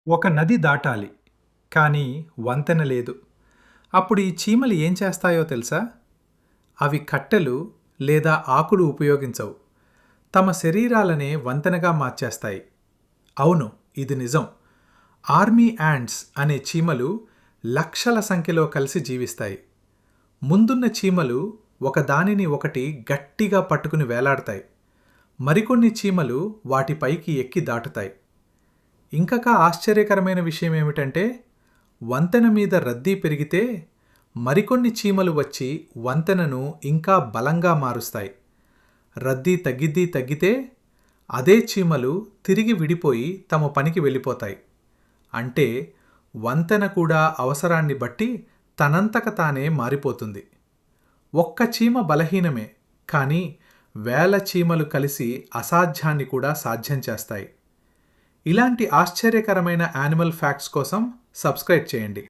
ఒక నది దాటాలి. కానీ వంతెన లేదు. అప్పుడు ఈ చీమలు ఏం చేస్తాయో తెలుసా? అవి కట్టెలు లేదా ఆకులు ఉపయోగించవు. తమ శరీరాలనే వంతెనగా మార్చేస్తాయి. అవును, ఇది నిజం. ఆర్మీ యాంట్స్ అనే చీమలు లక్షల సంఖ్యలో కలిసి జీవిస్తాయి. ముందున్న చీమలు ఒకదానిని ఒకటి గట్టిగా పట్టుకుని వేలాడతాయి. మరికొన్ని చీమలు వాటిపైకి ఎక్కి దాటుతాయి. ఇంకక ఆశ్చర్యకరమైన విషయం ఏమిటంటే, వంతెన మీద రద్దీ పెరిగితే మరికొన్ని చీమలు వచ్చి వంతెనను ఇంకా బలంగా మారుస్తాయి. రద్దీ తగ్గితే అదే చీమలు తిరిగి విడిపోయి తమ పనికి వెళ్ళిపోతాయి. అంటే వంతెన కూడా అవసరాన్ని బట్టి తనంతక తానే మారిపోతుంది. ఒక్క చీమ బలహీనమే, కానీ వేల చీమలు కలిసి అసాధ్యాన్ని కూడా సాధ్యం చేస్తాయి. ఇలాంటి ఆశ్చర్యకరమైన యానిమల్ ఫ్యాక్ట్స్ కోసం సబ్స్క్రైబ్ చేయండి.